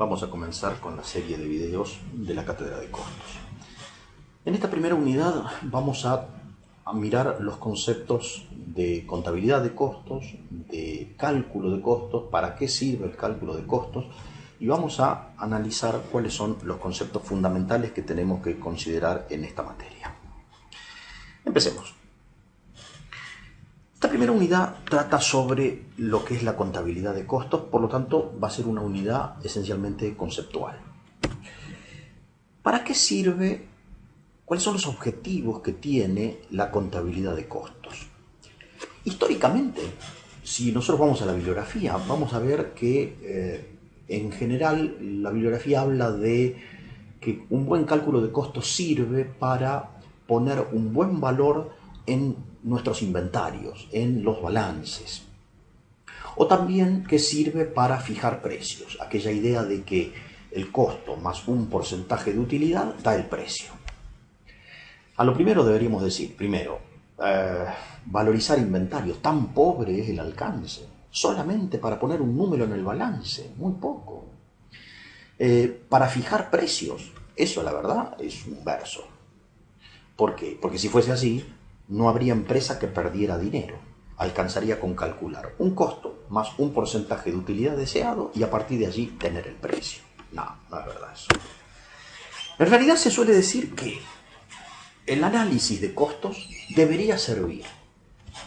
Vamos a comenzar con la serie de videos de la Cátedra de Costos. En esta primera unidad vamos a mirar los conceptos de contabilidad de costos, de cálculo de costos, para qué sirve el cálculo de costos, y vamos a analizar cuáles son los conceptos fundamentales que tenemos que considerar en esta materia. Empecemos. Esta primera unidad trata sobre lo que es la contabilidad de costos, por lo tanto va a ser una unidad esencialmente conceptual. ¿Para qué sirve? ¿Cuáles son los objetivos que tiene la contabilidad de costos? Históricamente, si nosotros vamos a la bibliografía, vamos a ver que en general la bibliografía habla de que un buen cálculo de costos sirve para poner un buen valor en nuestros inventarios, en los balances. O también que sirve para fijar precios, aquella idea de que el costo más un porcentaje de utilidad da el precio. A lo primero deberíamos decir, valorizar inventarios, tan pobre es el alcance, solamente para poner un número en el balance, muy poco. Para fijar precios, eso la verdad es un verso. ¿Por qué? Porque si fuese así, no habría empresa que perdiera dinero. Alcanzaría con calcular un costo más un porcentaje de utilidad deseado y a partir de allí tener el precio. No, no es verdad eso. En realidad se suele decir que el análisis de costos debería servir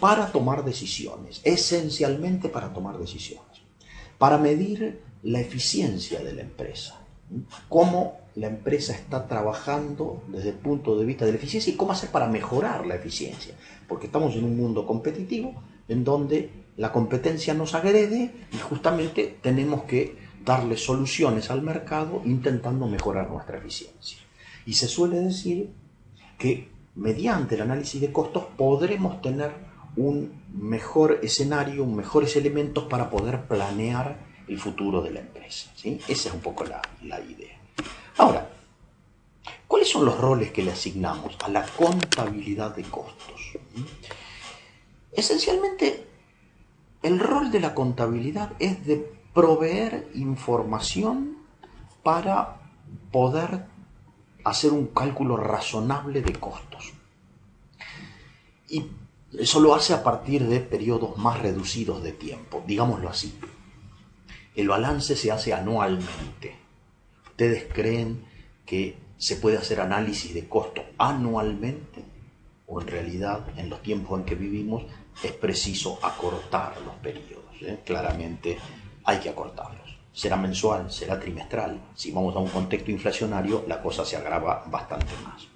para tomar decisiones, esencialmente para tomar decisiones, para medir la eficiencia de la empresa, cómo la empresa está trabajando desde el punto de vista de la eficiencia y cómo hacer para mejorar la eficiencia, porque estamos en un mundo competitivo en donde la competencia nos agrede y justamente tenemos que darle soluciones al mercado intentando mejorar nuestra eficiencia. Y se suele decir que mediante el análisis de costos podremos tener un mejor escenario, mejores elementos para poder planear el futuro de la empresa, ¿sí? Esa es un poco la idea. Ahora, ¿cuáles son los roles que le asignamos a la contabilidad de costos? Esencialmente, el rol de la contabilidad es de proveer información para poder hacer un cálculo razonable de costos. Y eso lo hace a partir de periodos más reducidos de tiempo, digámoslo así. El balance se hace anualmente. ¿Ustedes creen que se puede hacer análisis de costo anualmente? ¿O en realidad, en los tiempos en que vivimos, es preciso acortar los periodos? Claramente hay que acortarlos. Será mensual, será trimestral. Si vamos a un contexto inflacionario, la cosa se agrava bastante más.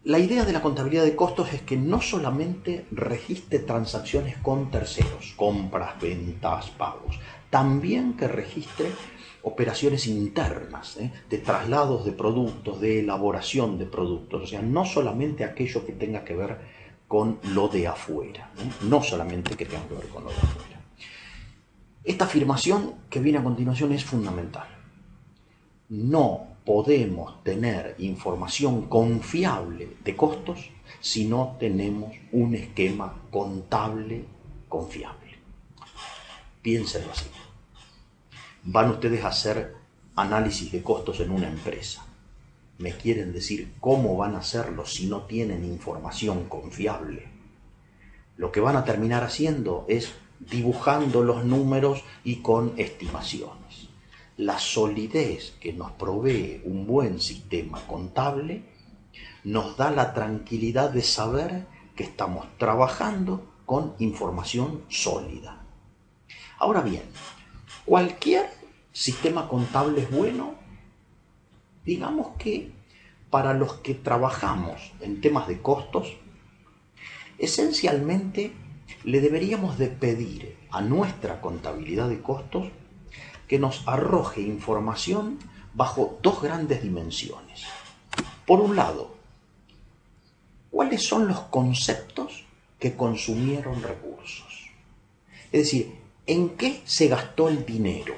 La idea de la contabilidad de costos es que no solamente registre transacciones con terceros, compras, ventas, pagos, también que registre operaciones internas, de traslados de productos, de elaboración de productos, o sea, no solamente aquello que tenga que ver con lo de afuera, no solamente que tenga que ver con lo de afuera. Esta afirmación que viene a continuación es fundamental. No podemos tener información confiable de costos si no tenemos un esquema contable confiable. Piénsenlo así. Van ustedes a hacer análisis de costos en una empresa. ¿Me quieren decir cómo van a hacerlo si no tienen información confiable? Lo que van a terminar haciendo es dibujando los números y con estimaciones. La solidez que nos provee un buen sistema contable nos da la tranquilidad de saber que estamos trabajando con información sólida. Ahora bien, cualquier sistema contable es bueno. Digamos que para los que trabajamos en temas de costos, esencialmente le deberíamos de pedir a nuestra contabilidad de costos que nos arroje información bajo dos grandes dimensiones. Por un lado, ¿cuáles son los conceptos que consumieron recursos? Es decir, ¿en qué se gastó el dinero?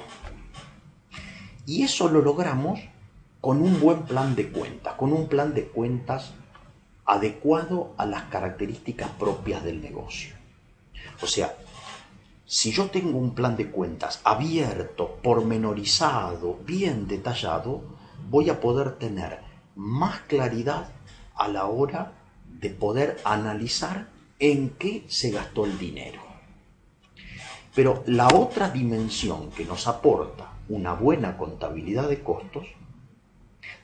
Y eso lo logramos con un buen plan de cuentas, con un plan de cuentas adecuado a las características propias del negocio. O sea, si yo tengo un plan de cuentas abierto, pormenorizado, bien detallado, voy a poder tener más claridad a la hora de poder analizar en qué se gastó el dinero. Pero la otra dimensión que nos aporta una buena contabilidad de costos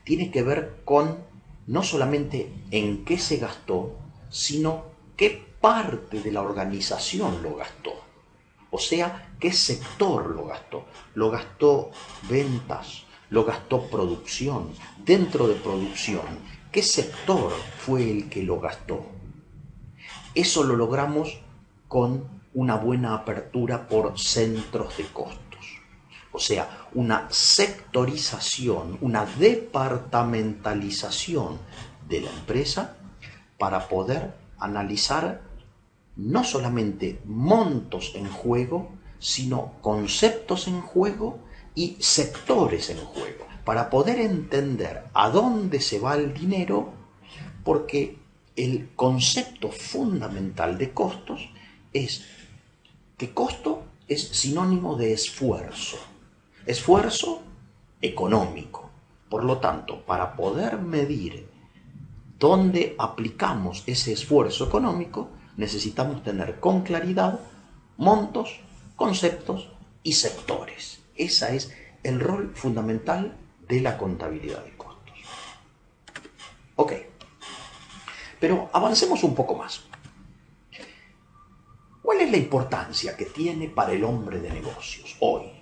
tiene que ver con no solamente en qué se gastó, sino qué parte de la organización lo gastó. O sea, qué sector lo gastó. Lo gastó ventas, lo gastó producción. Dentro de producción, ¿qué sector fue el que lo gastó? Eso lo logramos con una buena apertura por centros de costos. O sea, una sectorización, una departamentalización de la empresa para poder analizar no solamente montos en juego, sino conceptos en juego y sectores en juego, para poder entender a dónde se va el dinero, porque el concepto fundamental de costos es que costo es sinónimo de esfuerzo, esfuerzo económico. Por lo tanto, para poder medir dónde aplicamos ese esfuerzo económico, necesitamos tener con claridad montos, conceptos y sectores. Ese es el rol fundamental de la contabilidad de costos. Ok, pero avancemos un poco más. ¿Cuál es la importancia que tiene para el hombre de negocios hoy?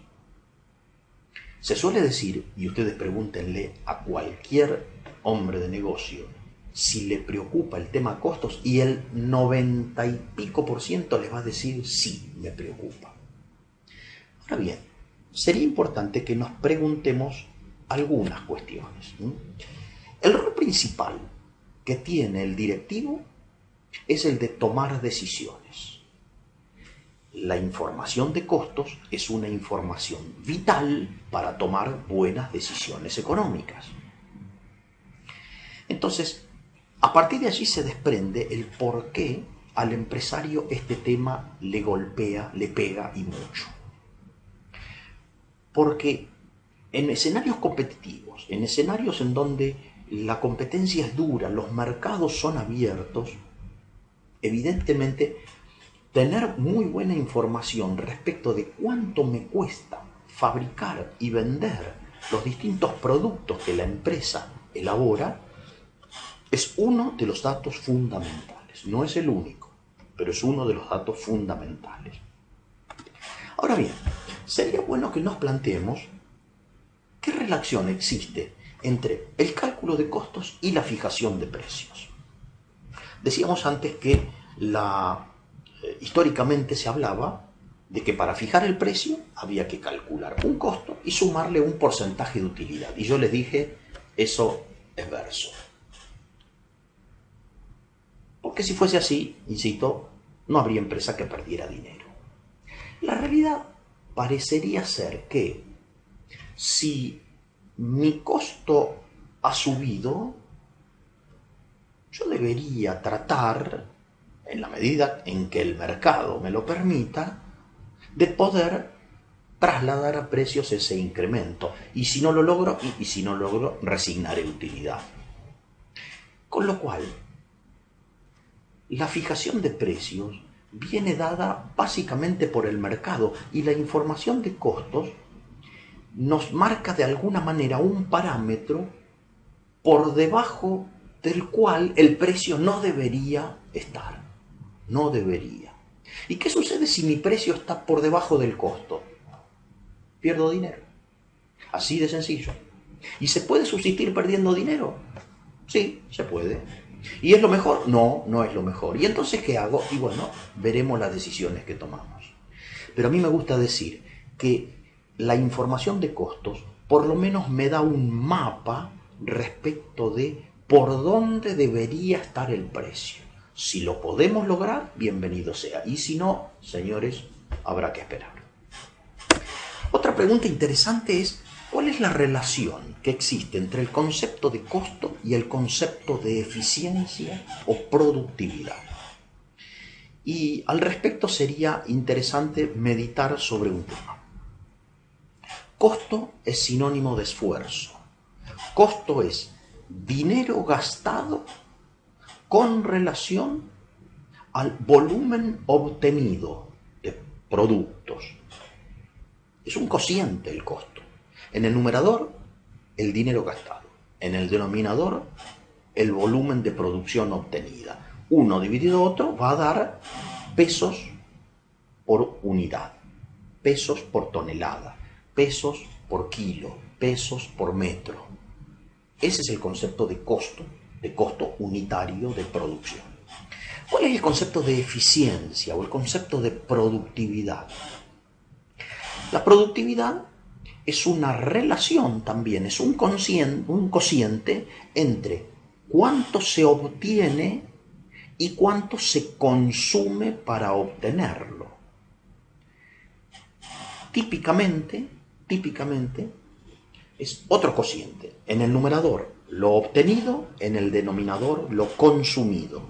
Se suele decir, y ustedes pregúntenle a cualquier hombre de negocio si le preocupa el tema costos, y el 90 y pico % les va a decir sí, me preocupa. Ahora bien, sería importante que nos preguntemos algunas cuestiones. El rol principal que tiene el directivo es el de tomar decisiones. La información de costos es una información vital para tomar buenas decisiones económicas. Entonces, a partir de allí se desprende el por qué al empresario este tema le golpea, le pega y mucho. Porque en escenarios competitivos, en escenarios en donde la competencia es dura, los mercados son abiertos, evidentemente tener muy buena información respecto de cuánto me cuesta fabricar y vender los distintos productos que la empresa elabora es uno de los datos fundamentales. No es el único, pero es uno de los datos fundamentales. Ahora bien, sería bueno que nos planteemos qué relación existe entre el cálculo de costos y la fijación de precios. Decíamos antes que históricamente se hablaba de que para fijar el precio había que calcular un costo y sumarle un porcentaje de utilidad. Y yo les dije, eso es verso. Porque si fuese así, insisto, no habría empresa que perdiera dinero. La realidad parecería ser que si mi costo ha subido, yo debería tratar, en la medida en que el mercado me lo permita, de poder trasladar a precios ese incremento. Y si no lo logro, resignaré utilidad. Con lo cual, la fijación de precios viene dada básicamente por el mercado, y la información de costos nos marca de alguna manera un parámetro por debajo del cual el precio no debería estar. No debería. ¿Y qué sucede si mi precio está por debajo del costo? Pierdo dinero. Así de sencillo. ¿Y se puede subsistir perdiendo dinero? Sí, se puede. ¿Y es lo mejor? No, no es lo mejor. ¿Y entonces qué hago? Y bueno, veremos las decisiones que tomamos. Pero a mí me gusta decir que la información de costos por lo menos me da un mapa respecto de por dónde debería estar el precio. Si lo podemos lograr, bienvenido sea. Y si no, señores, habrá que esperar. Otra pregunta interesante es, ¿cuál es la relación que existe entre el concepto de costo y el concepto de eficiencia o productividad? Y al respecto sería interesante meditar sobre un tema. Costo es sinónimo de esfuerzo. Costo es dinero gastado con relación al volumen obtenido de productos. Es un cociente el costo. En el numerador, el dinero gastado. En el denominador, el volumen de producción obtenida. Uno dividido otro va a dar pesos por unidad, pesos por tonelada, pesos por kilo, pesos por metro. Ese es el concepto de costo unitario de producción. ¿Cuál es el concepto de eficiencia o el concepto de productividad? La productividad es una relación también, es un cociente entre cuánto se obtiene y cuánto se consume para obtenerlo. Típicamente, es otro cociente. En el numerador, lo obtenido, en el denominador, lo consumido.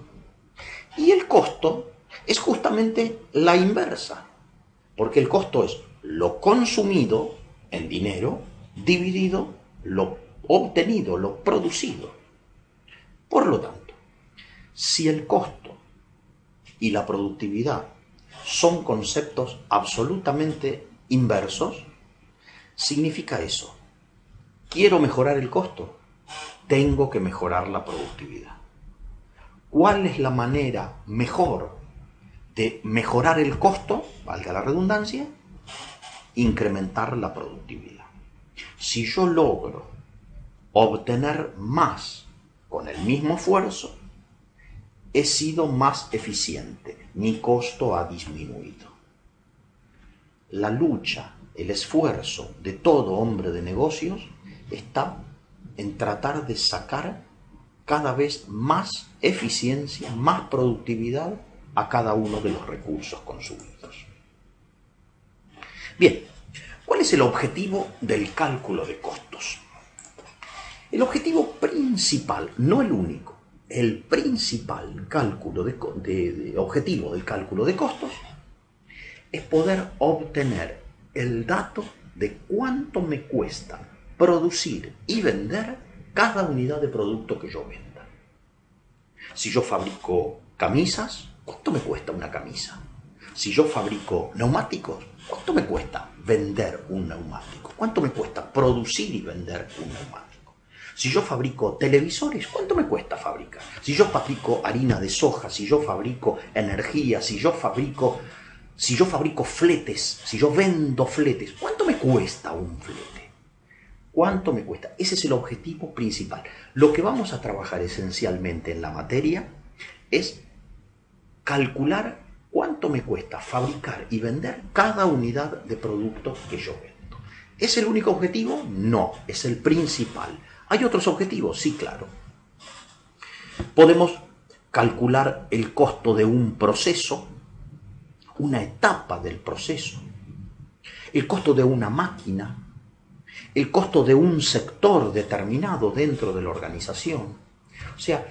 Y el costo es justamente la inversa, porque el costo es lo consumido en dinero dividido lo obtenido, lo producido. Por lo tanto, si el costo y la productividad son conceptos absolutamente inversos, significa eso. Quiero mejorar el costo, tengo que mejorar la productividad. ¿Cuál es la manera mejor de mejorar el costo? Valga la redundancia, incrementar la productividad. Si yo logro obtener más con el mismo esfuerzo, he sido más eficiente, mi costo ha disminuido. La lucha, el esfuerzo de todo hombre de negocios está en tratar de sacar cada vez más eficiencia, más productividad a cada uno de los recursos consumidos. Bien, ¿cuál es el objetivo del cálculo de costos? El objetivo principal, no el único, el principal objetivo del cálculo de costos es poder obtener el dato de cuánto me cuesta producir y vender cada unidad de producto que yo venda. Si yo fabrico camisas, ¿cuánto me cuesta una camisa? Si yo fabrico neumáticos, ¿cuánto me cuesta vender un neumático? ¿Cuánto me cuesta producir y vender un neumático? Si yo fabrico televisores, ¿cuánto me cuesta fabricar? Si yo fabrico harina de soja, si yo fabrico energía, si yo fabrico fletes, si yo vendo fletes, ¿cuánto me cuesta un flete? ¿Cuánto me cuesta? Ese es el objetivo principal. Lo que vamos a trabajar esencialmente en la materia es calcular cuánto me cuesta fabricar y vender cada unidad de producto que yo vendo. ¿Es el único objetivo? No, es el principal. ¿Hay otros objetivos? Sí, claro. Podemos calcular el costo de un proceso, una etapa del proceso, el costo de una máquina, el costo de un sector determinado dentro de la organización. O sea,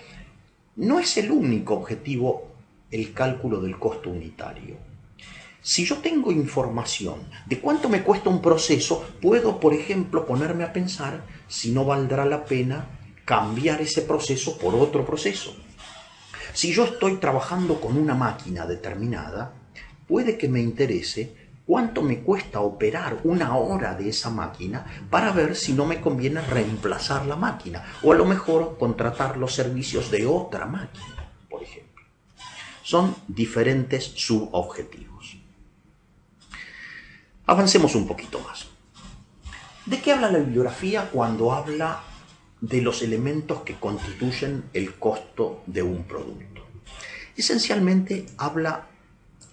no es el único objetivo el cálculo del costo unitario. Si yo tengo información de cuánto me cuesta un proceso, puedo, por ejemplo, ponerme a pensar si no valdrá la pena cambiar ese proceso por otro proceso. Si yo estoy trabajando con una máquina determinada, puede que me interese cuánto me cuesta operar una hora de esa máquina para ver si no me conviene reemplazar la máquina o a lo mejor contratar los servicios de otra máquina, por ejemplo. Son diferentes subobjetivos. Avancemos un poquito más. ¿De qué habla la bibliografía cuando habla de los elementos que constituyen el costo de un producto? Esencialmente habla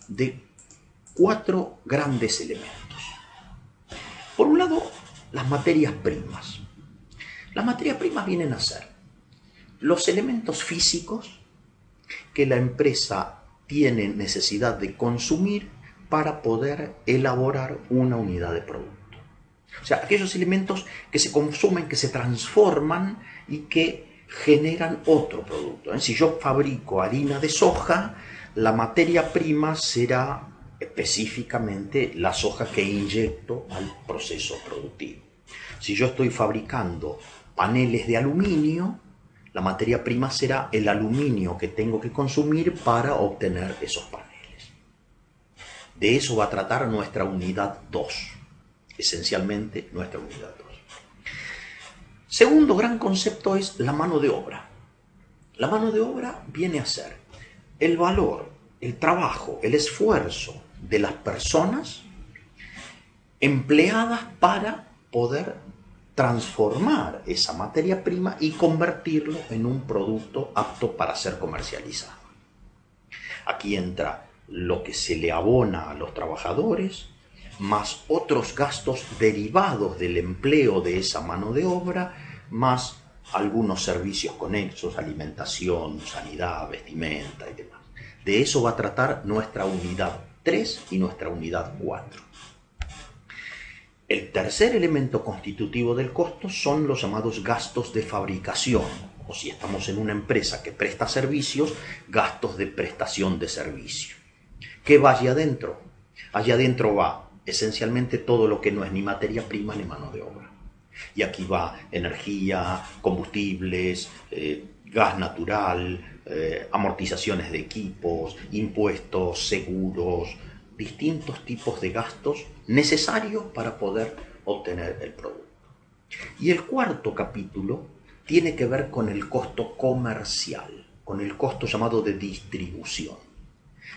de 4 grandes elementos. Por un lado, las materias primas. Las materias primas vienen a ser los elementos físicos que la empresa tiene necesidad de consumir para poder elaborar una unidad de producto. O sea, aquellos elementos que se consumen, que se transforman y que generan otro producto. Si yo fabrico harina de soja, la materia prima será específicamente la soja que inyecto al proceso productivo. Si yo estoy fabricando paneles de aluminio, la materia prima será el aluminio que tengo que consumir para obtener esos paneles. De eso va a tratar nuestra unidad 2, esencialmente nuestra unidad 2. Segundo gran concepto es la mano de obra. La mano de obra viene a ser el valor, el trabajo, el esfuerzo de las personas empleadas para poder transformar esa materia prima y convertirlo en un producto apto para ser comercializado. Aquí entra lo que se le abona a los trabajadores, más otros gastos derivados del empleo de esa mano de obra, más algunos servicios conexos, alimentación, sanidad, vestimenta y demás. De eso va a tratar nuestra unidad 3 y nuestra unidad 4. El tercer elemento constitutivo del costo son los llamados gastos de fabricación, o si estamos en una empresa que presta servicios, gastos de prestación de servicio. ¿Qué va allá adentro? Allá adentro va esencialmente todo lo que no es ni materia prima ni mano de obra. Y aquí va energía, combustibles, gas natural, amortizaciones de equipos, impuestos, seguros, distintos tipos de gastos necesarios para poder obtener el producto. Y el cuarto capítulo tiene que ver con el costo comercial, con el costo llamado de distribución.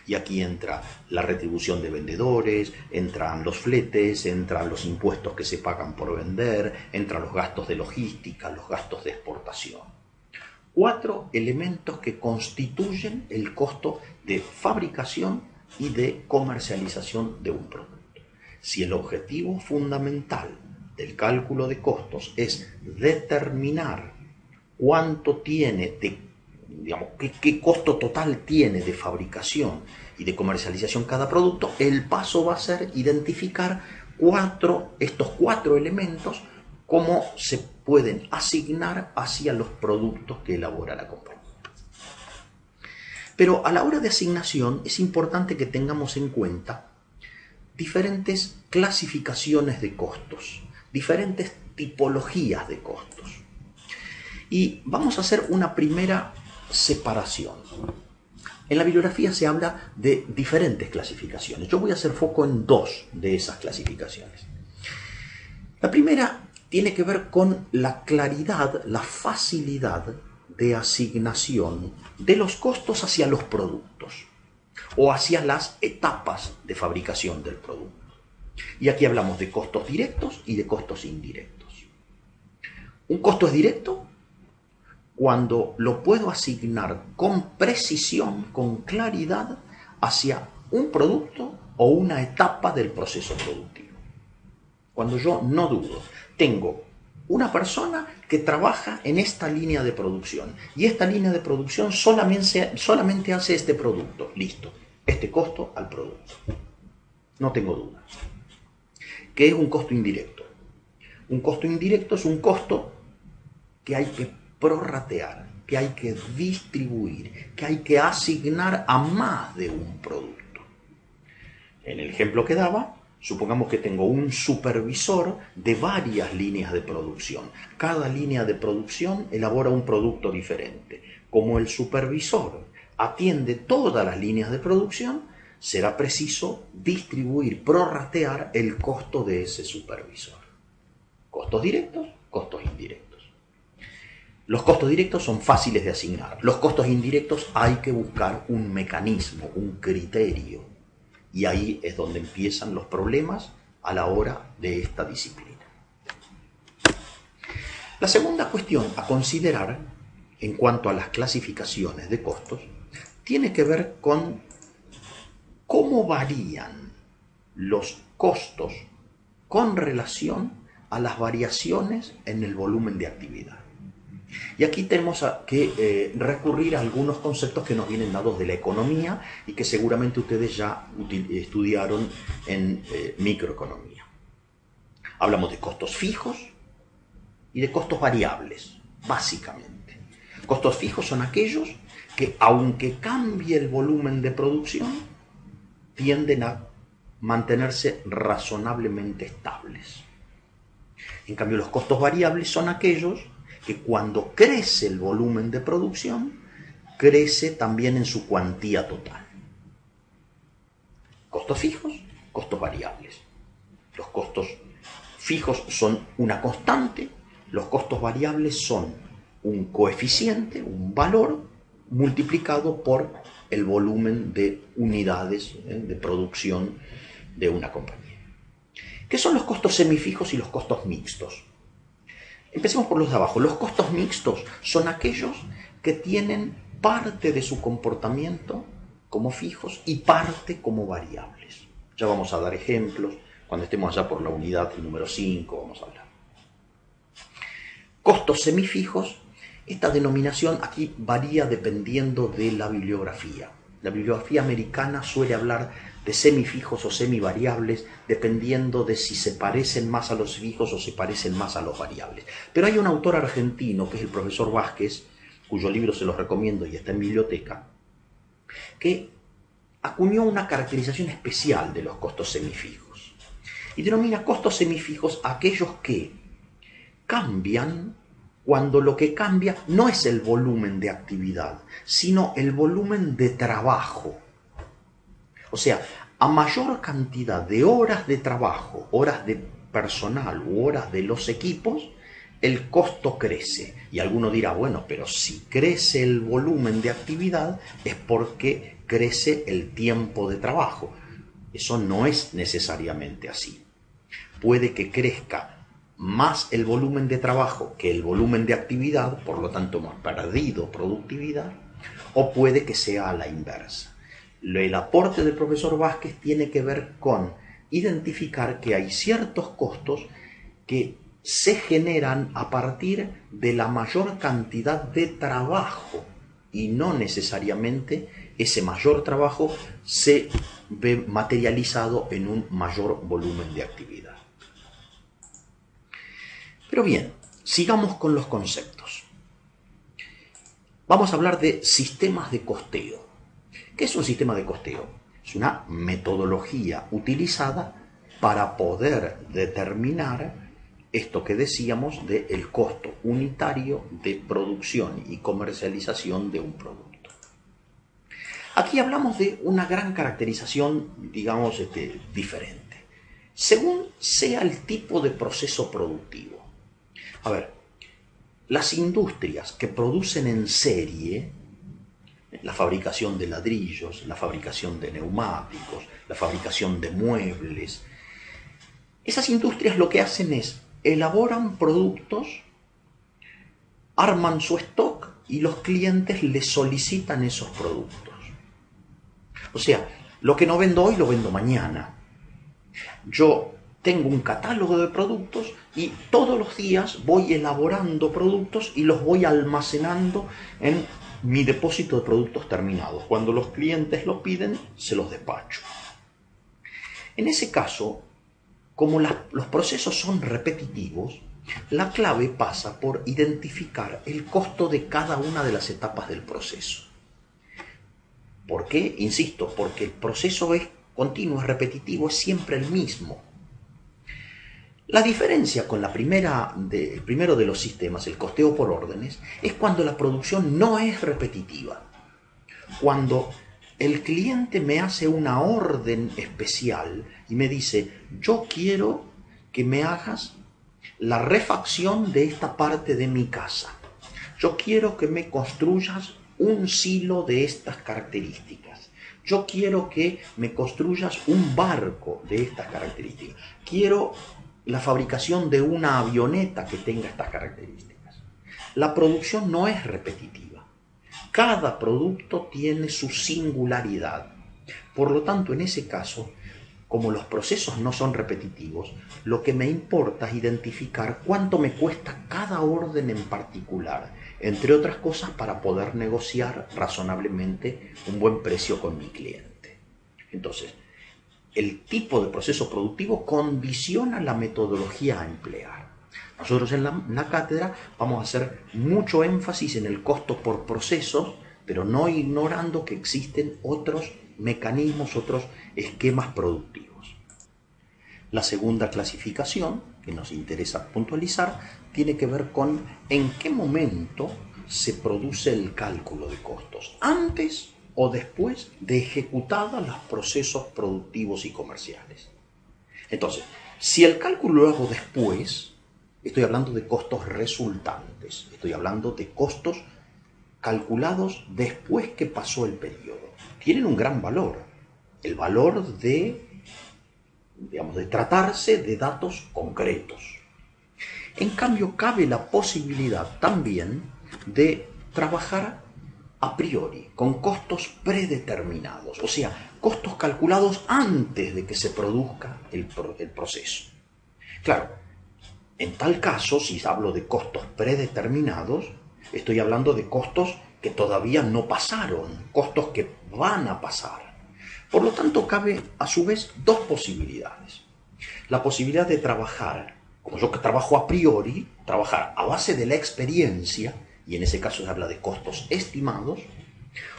Y aquí entra la retribución de vendedores, entran los fletes, entran los impuestos que se pagan por vender, entran los gastos de logística, los gastos de exportación. 4 elementos que constituyen el costo de fabricación y de comercialización de un producto. Si el objetivo fundamental del cálculo de costos es determinar cuánto tiene qué costo total tiene de fabricación y de comercialización cada producto, el paso va a ser identificar estos 4 elementos, cómo se pueden asignar hacia los productos que elabora la compañía. Pero a la hora de asignación es importante que tengamos en cuenta diferentes clasificaciones de costos, diferentes tipologías de costos. Y vamos a hacer una primera separación. En la bibliografía se habla de diferentes clasificaciones. Yo voy a hacer foco en 2 de esas clasificaciones. La primera tiene que ver con la claridad, la facilidad de asignación de los costos hacia los productos o hacia las etapas de fabricación del producto. Y aquí hablamos de costos directos y de costos indirectos. Un costo es directo cuando lo puedo asignar con precisión, con claridad, hacia un producto o una etapa del proceso productivo. Cuando yo no dudo, tengo una persona que trabaja en esta línea de producción y esta línea de producción solamente hace este producto. Listo, este costo al producto. No tengo duda. ¿Qué es un costo indirecto? Un costo indirecto es un costo que hay que prorratear, que hay que distribuir, que hay que asignar a más de un producto. En el ejemplo que daba, supongamos que tengo un supervisor de varias líneas de producción. Cada línea de producción elabora un producto diferente. Como el supervisor atiende todas las líneas de producción, será preciso distribuir, prorratear el costo de ese supervisor. Costos directos, costos indirectos. Los costos directos son fáciles de asignar. Los costos indirectos hay que buscar un mecanismo, un criterio. Y ahí es donde empiezan los problemas a la hora de esta disciplina. La segunda cuestión a considerar en cuanto a las clasificaciones de costos tiene que ver con cómo varían los costos con relación a las variaciones en el volumen de actividad. Y aquí tenemos que recurrir a algunos conceptos que nos vienen dados de la economía y que seguramente ustedes ya estudiaron en microeconomía. Hablamos de costos fijos y de costos variables, básicamente. Costos fijos son aquellos que aunque cambie el volumen de producción, tienden a mantenerse razonablemente estables. En cambio, los costos variables son aquellos que cuando crece el volumen de producción, crece también en su cuantía total. Costos fijos, costos variables. Los costos fijos son una constante, los costos variables son un coeficiente, un valor, multiplicado por el volumen de unidades de producción de una compañía. ¿Qué son los costos semifijos y los costos mixtos? Empecemos por los de abajo. Los costos mixtos son aquellos que tienen parte de su comportamiento como fijos y parte como variables. Ya vamos a dar ejemplos. Cuando estemos allá por la unidad número 5 vamos a hablar. Costos semifijos. Esta denominación aquí varía dependiendo de la bibliografía. La bibliografía americana suele hablar de semifijos o semivariables dependiendo de si se parecen más a los fijos o se parecen más a los variables. Pero hay un autor argentino, que es el profesor Vázquez, cuyo libro se los recomiendo y está en biblioteca, que acuñó una caracterización especial de los costos semifijos y denomina costos semifijos aquellos que cambian cuando lo que cambia no es el volumen de actividad, sino el volumen de trabajo. O sea, a mayor cantidad de horas de trabajo, horas de personal u horas de los equipos, el costo crece. Y alguno dirá, bueno, pero si crece el volumen de actividad es porque crece el tiempo de trabajo. Eso no es necesariamente así. Puede que crezca más el volumen de trabajo que el volumen de actividad, por lo tanto hemos perdido productividad, o puede que sea a la inversa. El aporte del profesor Vázquez tiene que ver con identificar que hay ciertos costos que se generan a partir de la mayor cantidad de trabajo y no necesariamente ese mayor trabajo se ve materializado en un mayor volumen de actividad. Pero bien, sigamos con los conceptos. Vamos a hablar de sistemas de costeo. ¿Qué es un sistema de costeo? Es una metodología utilizada para poder determinar esto que decíamos del costo unitario de producción y comercialización de un producto. Aquí hablamos de una gran caracterización, digamos, diferente, según sea el tipo de proceso productivo. A ver, las industrias que producen en serie, la fabricación de ladrillos, la fabricación de neumáticos, la fabricación de muebles, esas industrias lo que hacen es elaboran productos, arman su stock y los clientes les solicitan esos productos. O sea, lo que no vendo hoy lo vendo mañana. Yo tengo un catálogo de productos y todos los días voy elaborando productos y los voy almacenando en mi depósito de productos terminados. Cuando los clientes lo piden, se los despacho. En ese caso, como los procesos son repetitivos, la clave pasa por identificar el costo de cada una de las etapas del proceso. ¿Por qué? Insisto, porque el proceso es continuo, es repetitivo, es siempre el mismo. La diferencia con el primero de los sistemas, el costeo por órdenes, es cuando la producción no es repetitiva. Cuando el cliente me hace una orden especial y me dice, yo quiero que me hagas la refacción de esta parte de mi casa. Yo quiero que me construyas un silo de estas características. Yo quiero que me construyas un barco de estas características. Quiero la fabricación de una avioneta que tenga estas características. La producción no es repetitiva. Cada producto tiene su singularidad. Por lo tanto, en ese caso, como los procesos no son repetitivos, lo que me importa es identificar cuánto me cuesta cada orden en particular, entre otras cosas para poder negociar razonablemente un buen precio con mi cliente. Entonces, el tipo de proceso productivo condiciona la metodología a emplear. Nosotros en la cátedra vamos a hacer mucho énfasis en el costo por procesos pero no ignorando que existen otros mecanismos, otros esquemas productivos. La segunda clasificación, que nos interesa puntualizar, tiene que ver con en qué momento se produce el cálculo de costos, antes o después de ejecutados los procesos productivos y comerciales. Entonces, si el cálculo lo hago después, estoy hablando de costos resultantes, estoy hablando de costos calculados después que pasó el periodo. Tienen un gran valor, el valor de tratarse de datos concretos. En cambio, cabe la posibilidad también de trabajar a priori, con costos predeterminados, o sea, costos calculados antes de que se produzca el proceso. Claro, en tal caso, si hablo de costos predeterminados, estoy hablando de costos que todavía no pasaron, costos que van a pasar. Por lo tanto, cabe a su vez dos posibilidades. La posibilidad de trabajar, como yo que trabajo a priori, trabajar a base de la experiencia, y en ese caso se habla de costos estimados,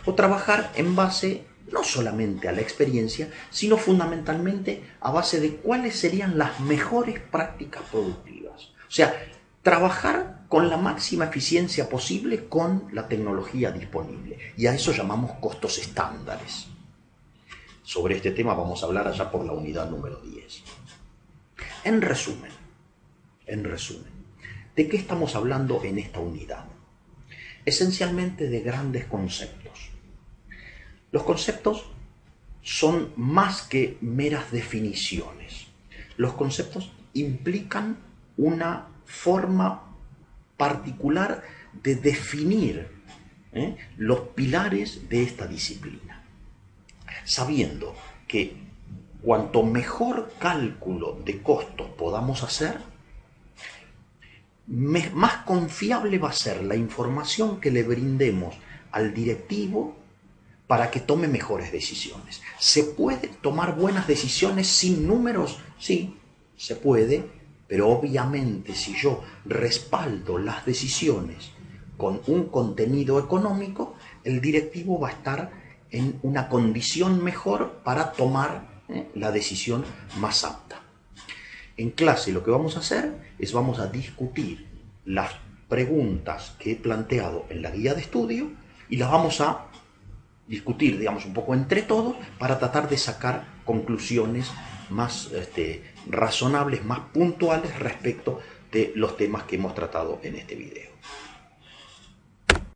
o trabajar en base no solamente a la experiencia, sino fundamentalmente a base de cuáles serían las mejores prácticas productivas. O sea, trabajar con la máxima eficiencia posible con la tecnología disponible. Y a eso llamamos costos estándares. Sobre este tema vamos a hablar allá por la unidad número 10. En resumen, ¿de qué estamos hablando en esta unidad? Esencialmente de grandes conceptos. Los conceptos son más que meras definiciones. Los conceptos implican una forma particular de definir los pilares de esta disciplina, sabiendo que cuanto mejor cálculo de costos podamos hacer, más confiable va a ser la información que le brindemos al directivo para que tome mejores decisiones. ¿Se puede tomar buenas decisiones sin números? Sí, se puede, pero obviamente si yo respaldo las decisiones con un contenido económico, el directivo va a estar en una condición mejor para tomar la decisión más apta. En clase lo que vamos a hacer es vamos a discutir las preguntas que he planteado en la guía de estudio y las vamos a discutir, digamos, un poco entre todos para tratar de sacar conclusiones más razonables, más puntuales respecto de los temas que hemos tratado en este video.